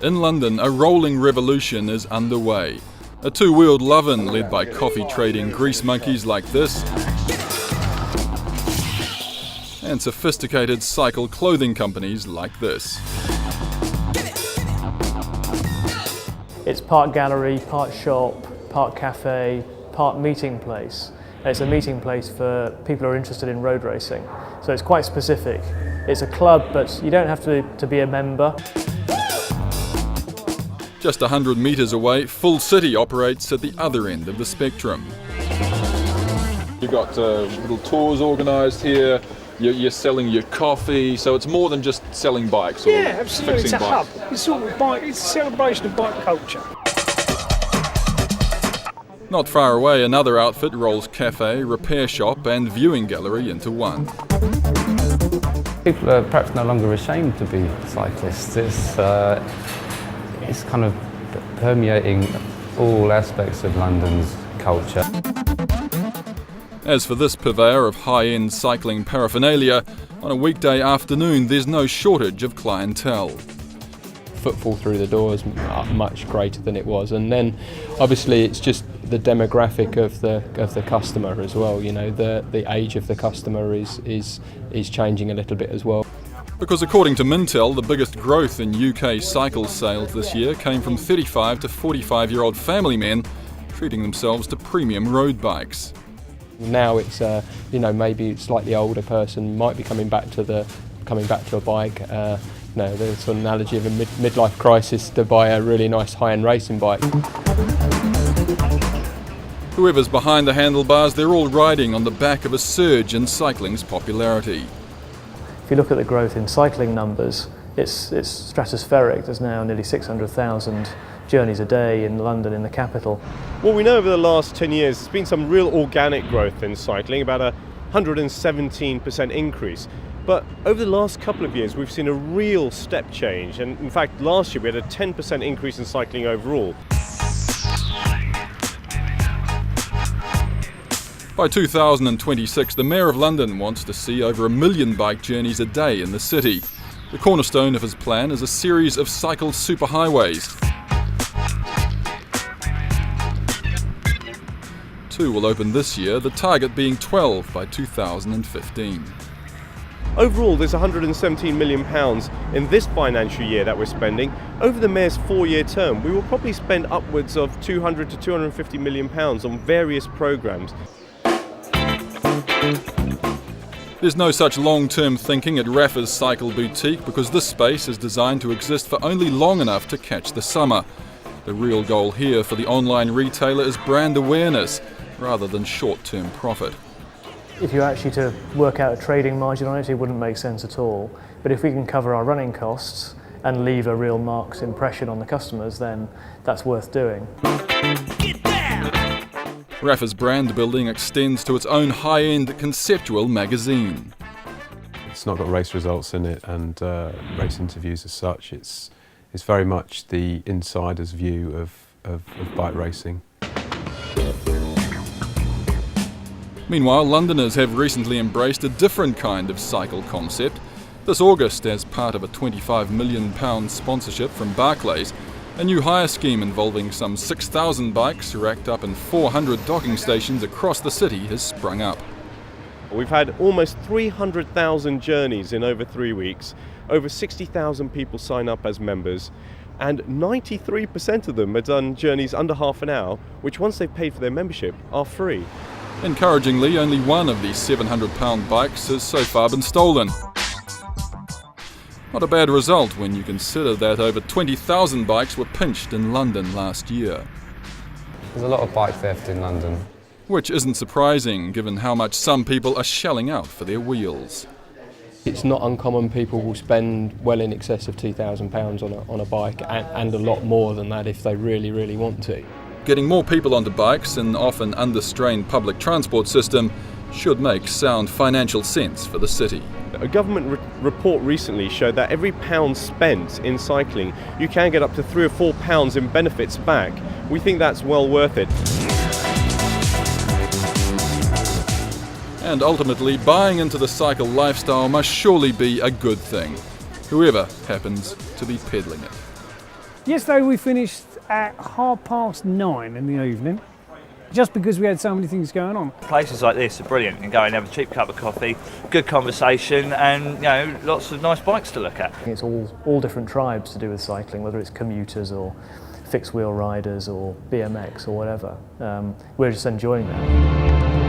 In London, a rolling revolution is underway. A two-wheeled love-in led by coffee-trading grease monkeys like this, and sophisticated cycle clothing companies like this. It's part gallery, part shop, part cafe, part meeting place. It's a meeting place for people who are interested in road racing. So it's quite specific. It's a club, but you don't have to be a member. Just 100 metres away, Full City operates at the other end of the spectrum. You've got little tours organised here, you're selling your coffee, so it's more than just selling bikes or absolutely. fixing It's a bikes. hub. It's sort of bike. It's a celebration of bike culture. Not far away, another outfit rolls cafe, repair shop and viewing gallery into one. People are perhaps no longer ashamed to be cyclists. It's kind of permeating all aspects of London's culture. As for this purveyor of high-end cycling paraphernalia, on a weekday afternoon there's no shortage of clientele. Footfall through the door is much greater than it was, and then obviously it's just the demographic of the customer as well. You know, the age of the customer is changing a little bit as well. Because according to Mintel, the biggest growth in UK cycle sales this year came from 35 to 45-year-old family men treating themselves to premium road bikes. Now it's maybe a slightly older person might be coming back to a bike. The sort of analogy of a midlife crisis to buy a really nice high-end racing bike. Whoever's behind the handlebars, they're all riding on the back of a surge in cycling's popularity. If you look at the growth in cycling numbers, it's stratospheric. There's now nearly 600,000 journeys a day in London, in the capital. Well, we know over the last 10 years there's been some real organic growth in cycling, about a 117% increase. But over the last couple of years we've seen a real step change, and in fact last year we had a 10% increase in cycling overall. By 2026, the Mayor of London wants to see over 1 million bike journeys a day in the city. The cornerstone of his plan is a series of cycle superhighways. 2 will open this year, the target being 12 by 2015. Overall, there's £117 million in this financial year that we're spending. Over the Mayor's 4-year term, we will probably spend upwards of £200 to £250 million on various programmes. There's no such long-term thinking at Rafa's Cycle Boutique because this space is designed to exist for only long enough to catch the summer. The real goal here for the online retailer is brand awareness rather than short-term profit. If you actually to work out a trading margin on it, it wouldn't make sense at all. But if we can cover our running costs and leave a real marked impression on the customers, then that's worth doing. Rafa's brand building extends to its own high-end conceptual magazine. It's not got race results in it and race interviews as such. It's very much the insider's view of bike racing. Meanwhile, Londoners have recently embraced a different kind of cycle concept. This August, as part of a £25 million sponsorship from Barclays, a new hire scheme involving some 6,000 bikes racked up in 400 docking stations across the city has sprung up. We've had almost 300,000 journeys in over 3 weeks, over 60,000 people sign up as members, and 93% of them have done journeys under half an hour, which once they've paid for their membership are free. Encouragingly, only one of these £700 bikes has so far been stolen. Not a bad result when you consider that over 20,000 bikes were pinched in London last year. There's a lot of bike theft in London. Which isn't surprising given how much some people are shelling out for their wheels. It's not uncommon people will spend well in excess of £2,000 on a bike and a lot more than that if they really, really want to. Getting more people onto bikes, an often under-strained public transport system, should make sound financial sense for the city. A government report recently showed that every pound spent in cycling, you can get up to £3 or £4 in benefits back. We think that's well worth it. And ultimately, buying into the cycle lifestyle must surely be a good thing, whoever happens to be peddling it. Yesterday we finished at 9:30 in the evening, just because we had so many things going on. Places like this are brilliant. You can go and have a cheap cup of coffee, good conversation, and lots of nice bikes to look at. It's all different tribes to do with cycling, whether it's commuters or fixed wheel riders or BMX or whatever. We're just enjoying that.